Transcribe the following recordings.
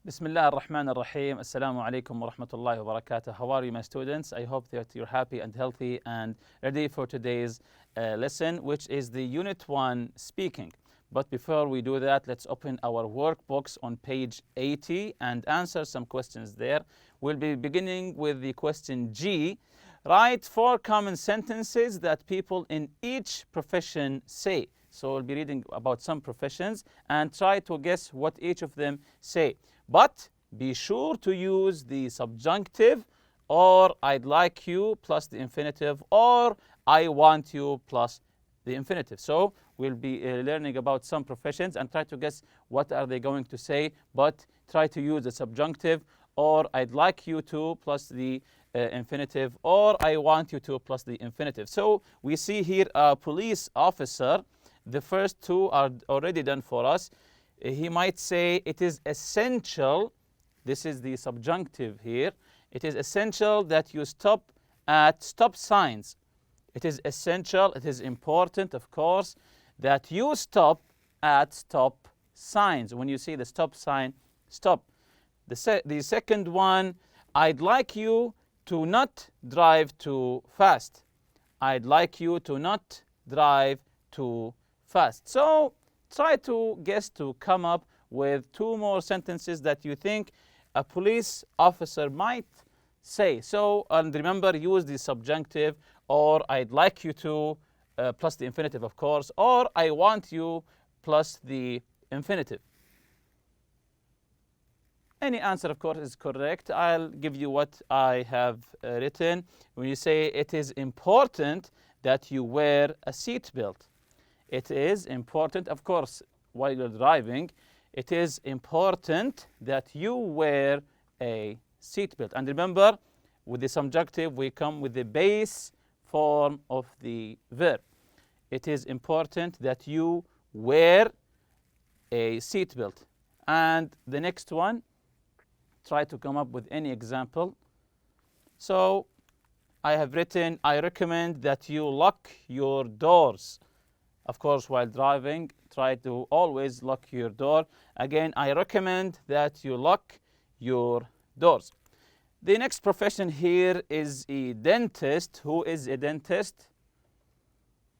بسم الله الرحمن الرحيم. السلام عليكم ورحمة الله وبركاته. How are you, my students? I hope that you're happy and healthy and ready for today's lesson, which is the Unit 1 Speaking. But before we do that, let's open our workbooks on page 80 and answer some questions there. We'll be beginning with the question G. Write 4 common sentences that people in each profession say. So we'll be reading about some professions and try to guess what each of them say. But be sure to use the subjunctive or I'd like you plus the infinitive or I want you plus the infinitive. So we'll be learning about some professions and try to guess what are they going to say, but try to use the subjunctive or I'd like you to plus the infinitive or I want you to plus the infinitive. So we see here a police officer. The first two are already done for us. He might say it is essential, this is the subjunctive here, it is essential that you stop at stop signs. It is essential, it is important, of course, that you stop at stop signs. When you see the stop sign, stop. The second one, I'd like you to not drive too fast. I'd like you to not drive too fast. So try to guess to come up with 2 more sentences that you think a police officer might say. So, and remember, use the subjunctive or I'd like you to plus the infinitive, of course, or I want you plus the infinitive. Any answer, of course, is correct. I'll give you what I have written. When you say it is important that you wear a seatbelt. It is important, of course, while you're driving, it is important that you wear a seatbelt. And remember, with the subjunctive, we come with the base form of the verb. It is important that you wear a seatbelt. And the next one, try to come up with any example. So I have written, I recommend that you lock your doors. Of course, while driving, try to always lock your door. Again, I recommend that you lock your doors. The next profession here is a dentist. Who is a dentist?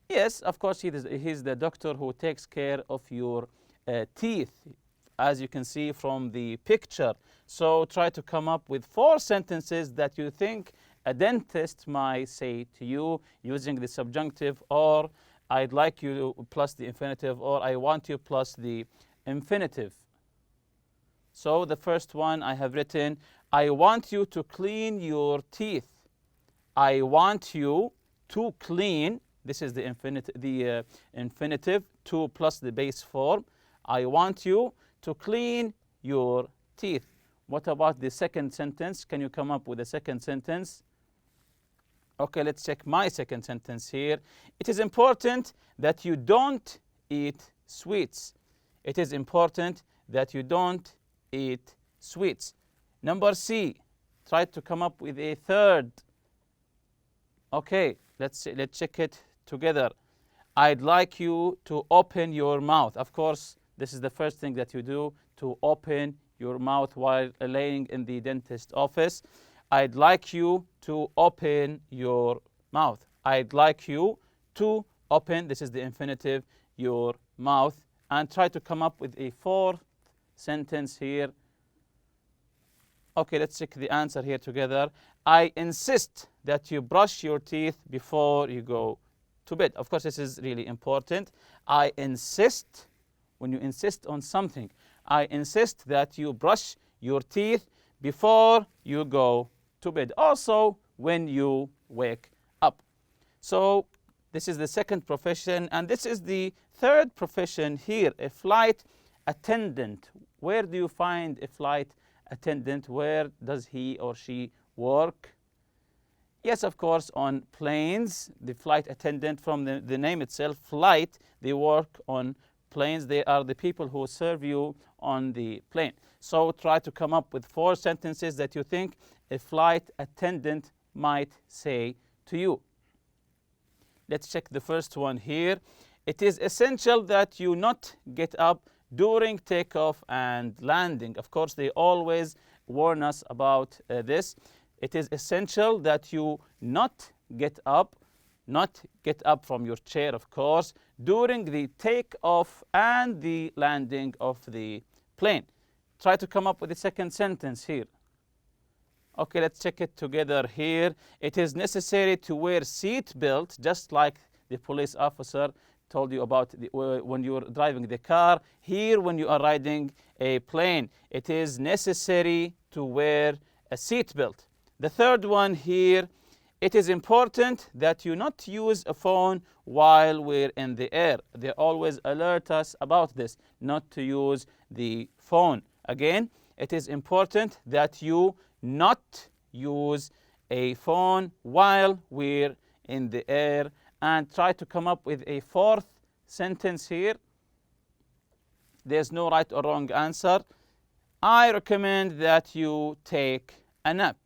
Yes, of course, he's the doctor who takes care of your teeth, as you can see from the picture. So try to come up with 4 sentences that you think a dentist might say to you using the subjunctive or I'd like you plus the infinitive or I want you plus the infinitive. So the first one I have written, I want you to clean your teeth. I want you to clean, this is the infinitive, to plus the base form. I want you to clean your teeth. What about the second sentence? Can you come up with a second sentence? Okay, let's check my second sentence here. It is important that you don't eat sweets. It is important that you don't eat sweets. Number C, try to come up with a third. Okay, let's check it together. I'd like you to open your mouth. Of course, this is the first thing that you do, to open your mouth while laying in the dentist office. I'd like you to open your mouth. I'd like you to open, this is the infinitive, your mouth. And try to come up with a 4th sentence here. Okay, let's check the answer here together. I insist that you brush your teeth before you go to bed. Of course, this is really important. I insist, when you insist on something, I insist that you brush your teeth before you go to bed. Also, when you wake up. So this is the second profession, and this is the third profession here, a flight attendant. Where do you find a flight attendant? Where does he or she work? Yes, of course, on planes. The flight attendant, from the name itself, flight, they work on planes. They are the people who serve you on the plane. So try to come up with 4 sentences that you think a flight attendant might say to you. Let's check the first one here. It is essential that you not get up during takeoff and landing. Of course, they always warn us about this. It is essential that you not get up from your chair, of course, during the takeoff and the landing of the plane. Try to come up with the second sentence here. Okay, let's check it together here. It is necessary to wear seat belt, just like the police officer told you about when you are driving the car. Here, when you are riding a plane, it is necessary to wear a seat belt. The third one here, it is important that you not use a phone while we're in the air. They always alert us about this, not to use the phone. Again, it is important that you not use a phone while we're in the air. And try to come up with a fourth sentence here. There's no right or wrong answer. I recommend that you take a nap.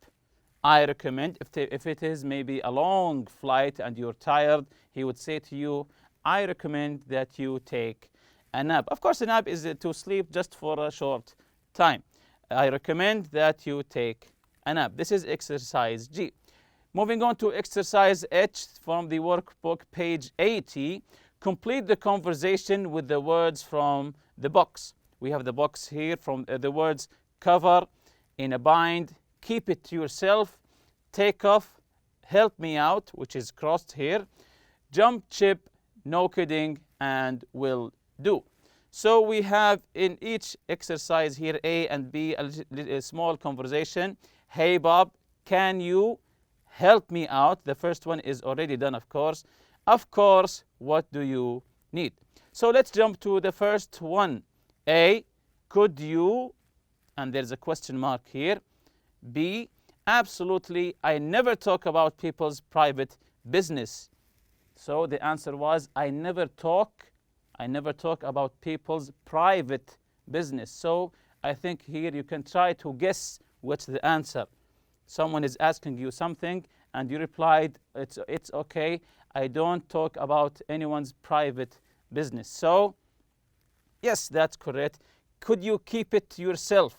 I recommend, if it is maybe a long flight and you're tired, he would say to you, I recommend that you take a nap. Of course, a nap is to sleep just for a short time. I recommend that you take a nap. This is exercise G. Moving on to exercise H from the workbook, page 80. Complete the conversation with the words from the box. We have the box here from the words cover, in a bind, keep it to yourself, take off, help me out, which is crossed here, jump ship, no kidding, and will do. So we have in each exercise here, A and B, a small conversation. Hey Bob, can you help me out? The first one is already done, of course. Of course, what do you need? So let's jump to the first one. A, could you, and there's a question mark here. B, absolutely, I never talk about people's private business. So the answer was, I never talk about people's private business. So I think here you can try to guess what's the answer. Someone is asking you something and you replied, it's okay, I don't talk about anyone's private business. So yes, that's correct. Could you keep it to yourself?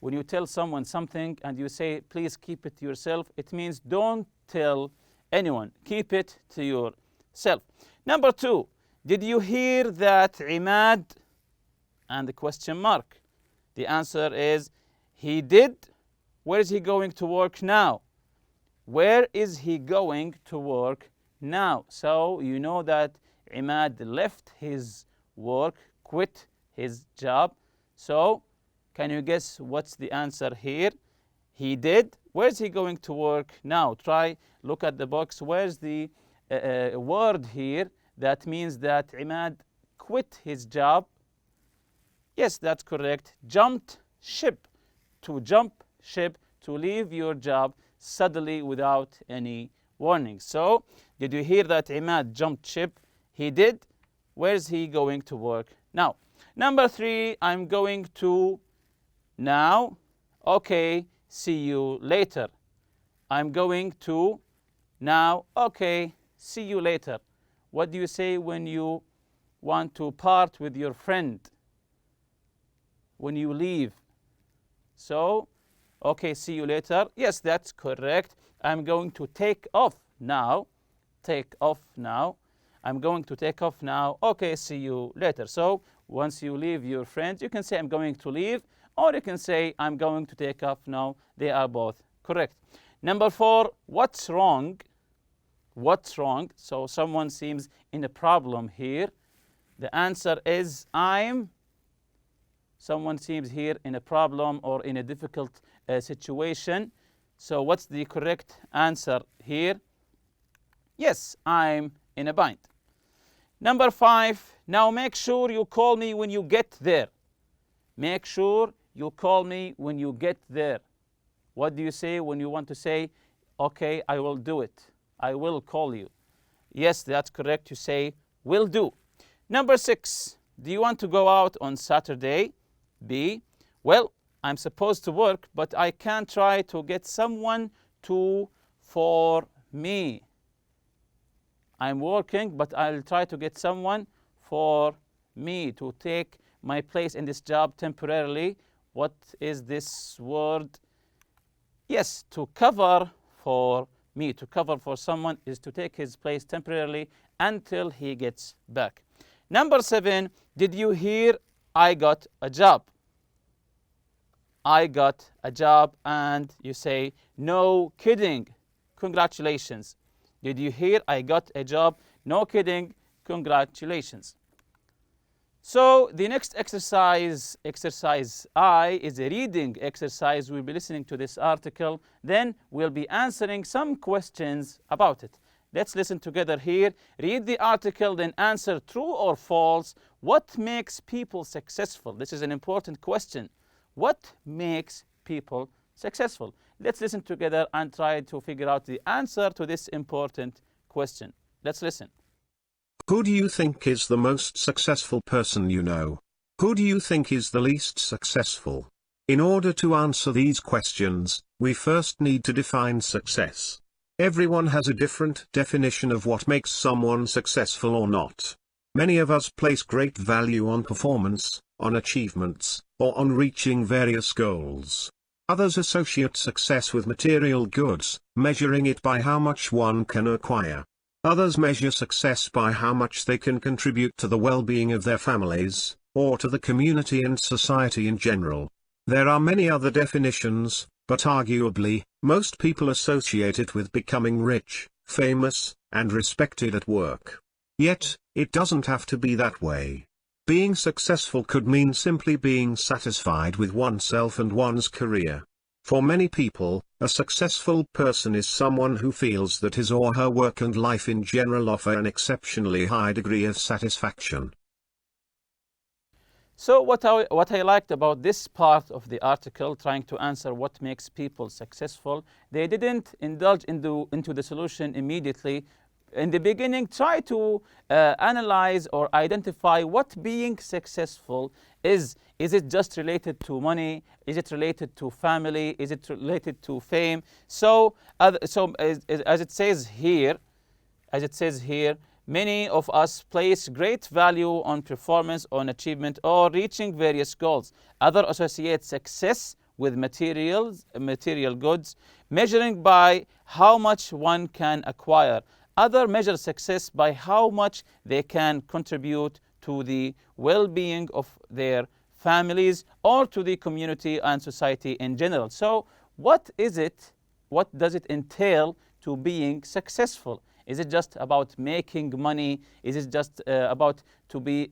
When you tell someone something and you say, please keep it to yourself, it means don't tell anyone. Keep it to yourself. Number 2, did you hear that Imad? And the question mark. The answer is, he did. Where is he going to work now? Where is he going to work now? So you know that Imad left his work, quit his job. So can you guess what's the answer here? He did. Where's he going to work now? Try, look at the box. Where's the word here that means that Imad quit his job? Yes, that's correct. Jumped ship. To jump ship, to leave your job suddenly without any warning. So, did you hear that Imad jumped ship? He did. Where's he going to work now? Number 3, I'm going to now. Okay, see you later. I'm going to now. Okay, see you later. What do you say when you want to part with your friend? When you leave. So, okay, see you later. Yes, that's correct. I'm going to take off now. Take off now. I'm going to take off now. Okay, see you later. So, once you leave your friend, you can say I'm going to leave, or you can say I'm going to take off now. They are both correct. Number 4, what's wrong? What's wrong? So, someone seems in a problem here. The answer is someone seems here in a problem or in a difficult situation. So what's the correct answer here? Yes, I'm in a bind. Number 5, now make sure you call me when you get there. Make sure you call me when you get there. What do you say when you want to say, okay, I will do it. I will call you. Yes, that's correct. You say, will do. Number 6, do you want to go out on Saturday? B, well, I'm supposed to work, but I can try to get someone for me. I'm working, but I'll try to get someone for me to take my place in this job temporarily. What is this word? Yes, to cover for me, to cover for someone is to take his place temporarily until he gets back. Number 7, did you hear I got a job? I got a job, and you say, no kidding, congratulations. Did you hear I got a job? No kidding, congratulations. So the next exercise, exercise I, is a reading exercise. We'll be listening to this article, then we'll be answering some questions about it. Let's listen together here. Read the article, then answer true or false. What makes people successful? This is an important question. What makes people successful? Let's listen together and try to figure out the answer to this important question. Let's listen. Who do you think is the most successful person you know? Who do you think is the least successful? In order to answer these questions, we first need to define success. Everyone has a different definition of what makes someone successful or not. Many of us place great value on performance, on achievements, or on reaching various goals. Others associate success with material goods, measuring it by how much one can acquire. Others measure success by how much they can contribute to the well-being of their families, or to the community and society in general. There are many other definitions, but arguably, most people associate it with becoming rich, famous, and respected at work. Yet, it doesn't have to be that way. Being successful could mean simply being satisfied with oneself and one's career. For many people, a successful person is someone who feels that his or her work and life in general offer an exceptionally high degree of satisfaction. So what I liked about this part of the article, trying to answer what makes people successful, they didn't indulge into the solution immediately. In the beginning, try to analyze or identify what being successful is. Is it just related to money? Is it related to family? Is it related to fame? So as it says here, many of us place great value on performance, on achievement, or reaching various goals. Others associate success with material goods, measuring by how much one can acquire. Others measure success by how much they can contribute to the well-being of their families or to the community and society in general. So what is it? What does it entail to being successful? Is it just about making money? Is it just about to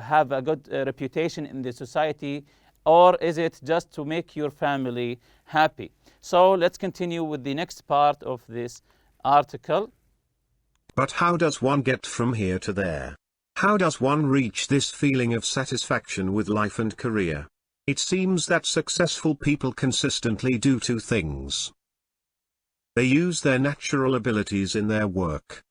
have a good reputation in the society? Or is it just to make your family happy? So let's continue with the next part of this article. But how does one get from here to there? How does one reach this feeling of satisfaction with life and career? It seems that successful people consistently do two things. They use their natural abilities in their work.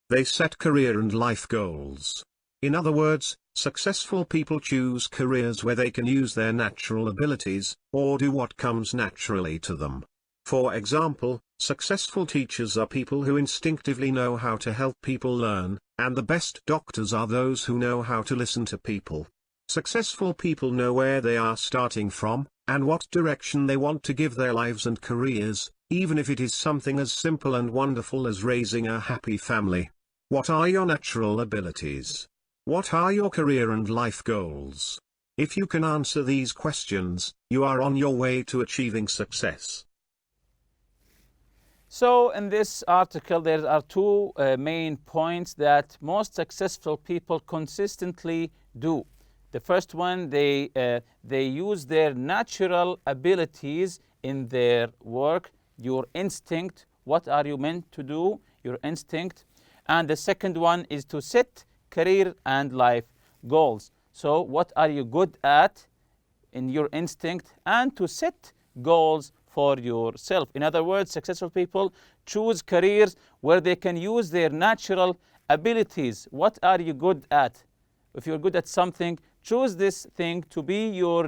They set career and life goals. In other words, successful people choose careers where they can use their natural abilities, or do what comes naturally to them. For example, successful teachers are people who instinctively know how to help people learn, and the best doctors are those who know how to listen to people. Successful people know where they are starting from, and what direction they want to give their lives and careers, even if it is something as simple and wonderful as raising a happy family. What are your natural abilities? What are your career and life goals? If you can answer these questions, you are on your way to achieving success. So in this article, there are two main points that most successful people consistently do. The first one, they use their natural abilities in their work, your instinct. What are you meant to do? Your instinct. And the second one is to set career and life goals. So what are you good at in your instinct, and to set goals for yourself. In other words, successful people choose careers where they can use their natural abilities. What are you good at? If you're good at something, choose this thing to be your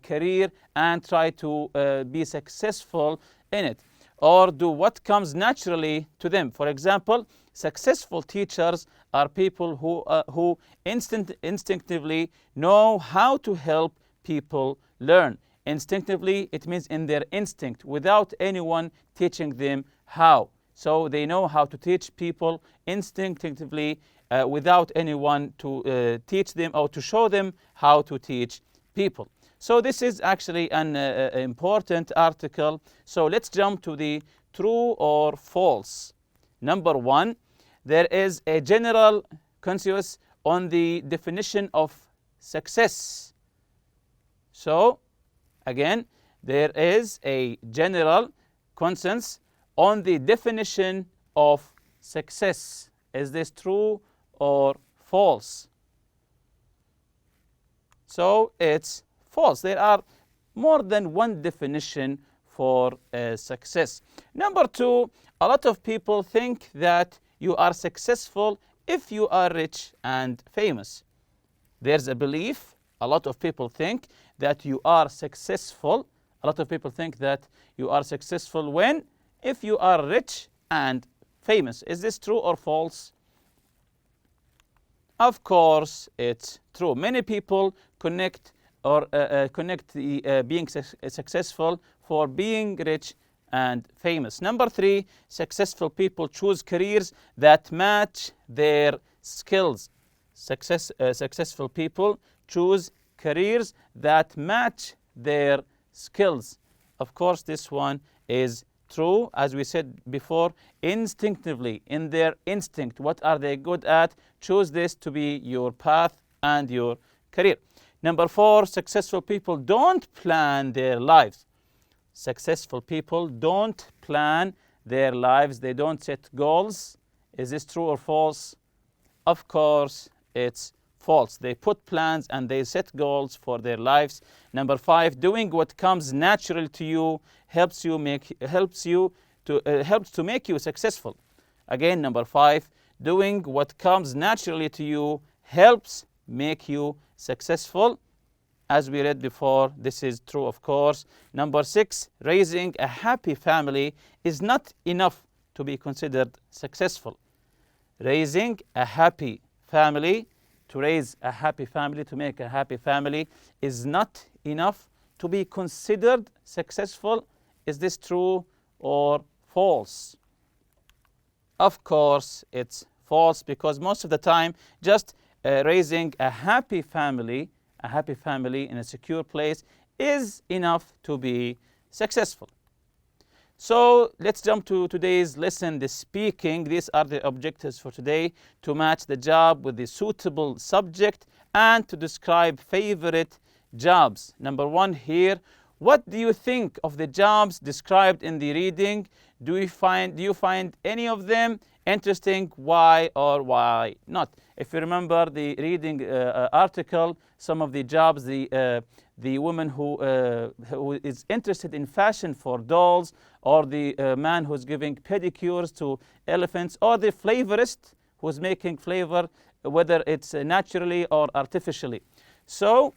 career, and try to be successful in it. or do what comes naturally to them. For example, successful teachers are people who instinctively know how to help people learn. Instinctively, it means in their instinct, without anyone teaching them how. So they know how to teach people instinctively without anyone to teach them or to show them how to teach people. So this is actually an important article. So let's jump to the true or false. Number one, there is a general consensus on the definition of success. So again, there is a general consensus on the definition of success. Is this true or false? So it's false. There are more than one definition for success. Number two, a lot of people think that you are successful if you are rich and famous. There's a belief, a lot of people think that you are successful. A lot of people think that you are successful if you are rich and famous. Is this true or false? Of course, it's true. Many people connect being successful for being rich and famous. Number three, successful people choose careers that match their skills. Successful people choose careers that match their skills. Of course, this one is true. As we said before, instinctively, in their instinct, what are they good at? Choose this to be your path and your career. Number four, successful people don't plan their lives. Successful people don't plan their lives. They don't set goals. Is this true or false? Of course, it's false. They put plans and they set goals for their lives. Number five, doing what comes naturally to you helps to make you successful. Again, number five, doing what comes naturally to you helps make you successful. As we read before, this is true, of course. Number six, raising a happy family is not enough to be considered successful. Raising a happy family, to raise a happy family, to make a happy family, is not enough to be considered successful. Is this true or false? Of course, it's false, because most of the time, just raising a happy family in a secure place is enough to be successful. So let's jump to today's lesson, the speaking. These are the objectives for today: to match the job with the suitable subject and to describe favorite jobs. Number one here, what do you think of the jobs described in the reading? Do you find any of them interesting? Why or why not? If you remember the reading article, some of the jobs, the woman who is interested in fashion for dolls, or the man who's giving pedicures to elephants, or the flavorist who's making flavor, whether it's naturally or artificially. So,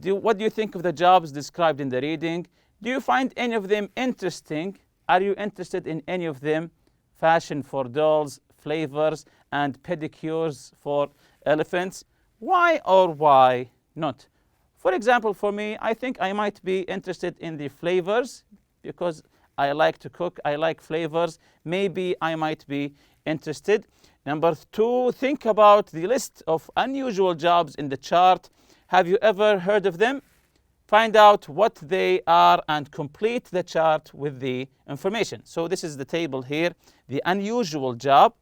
what do you think of the jobs described in the reading? Do you find any of them interesting? Are you interested in any of them? Fashion for dolls, flavors, and pedicures for elephants. Why or why not? For example, for me, I think I might be interested in the flavors because I like to cook. I like flavors. Maybe I might be interested. Number two, think about the list of unusual jobs in the chart. Have you ever heard of them? Find out what they are and complete the chart with the information. So this is the table here. The unusual job: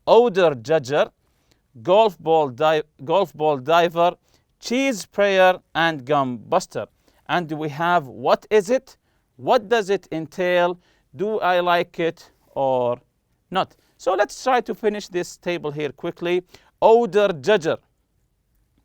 odor judger, golf ball diver, cheese sprayer, and gum buster. And we have what is it? What does it entail? Do I like it or not? So let's try to finish this table here quickly. Odor judger,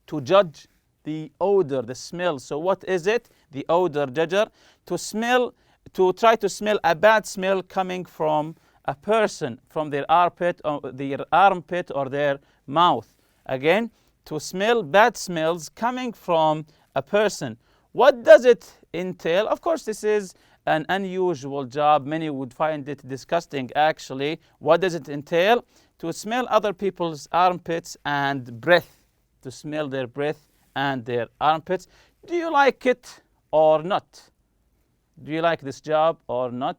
to judge the odor, the smell. So what is it? The odor judger, to try to smell a bad smell coming from a person, from their armpit or their mouth. Again, to smell bad smells coming from a person. What does it entail? Of course, this is an unusual job. Many would find it disgusting actually. What does it entail? To smell other people's armpits and breath. To smell their breath and their armpits. Do you like it or not? Do you like this job or not?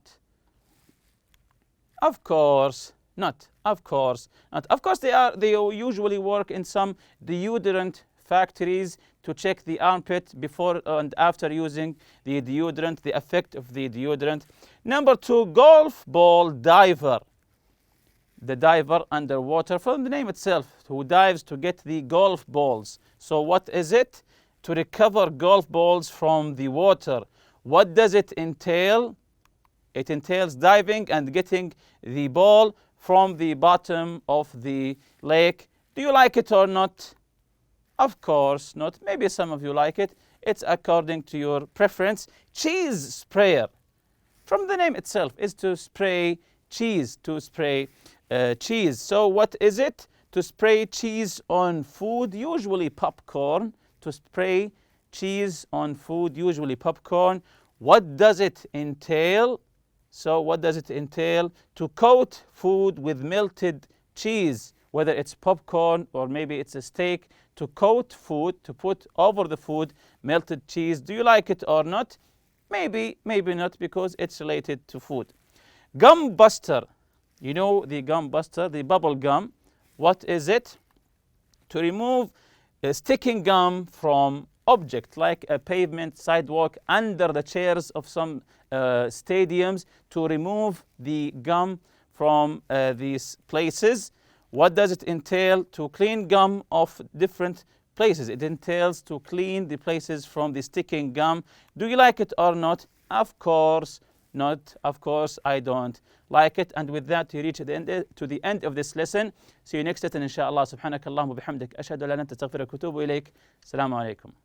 Of course not. Of course not. Of course they usually work in some deodorant factories to check the armpit before and after using the deodorant, the effect of the deodorant. Number 2, golf ball diver. The diver underwater, from the name itself, who dives to get the golf balls. So what is it? To recover golf balls from the water. What does it entail? It entails diving and getting the ball from the bottom of the lake. Do you like it or not? Of course not. Maybe some of you like it. It's according to your preference. Cheese sprayer. From the name itself is to spray cheese, to spray cheese. So what is it? To spray cheese on food, usually popcorn. To spray cheese on food, usually popcorn. What does it entail? So what does it entail? To coat food with melted cheese, whether it's popcorn or maybe it's a steak. To coat food, to put over the food melted cheese. Do you like it or not? Maybe, maybe not, because it's related to food. Gum buster. You know the gum buster, the bubble gum. What is it? To remove sticking gum from object like a pavement, sidewalk, under the chairs of some stadiums, to remove the gum from these places. What does it entail? To clean gum of different places. It entails to clean the places from the sticking gum. Do you like it or not? Of course not. Of course I don't like it. And with that, we reach to the end of this lesson. See you next lesson, inshallah. Subhanakallahumma bihamdik. Ashhadu an la ilaha illa anta astaghfiruka wa atubu ilayk. Assalamu alaikum.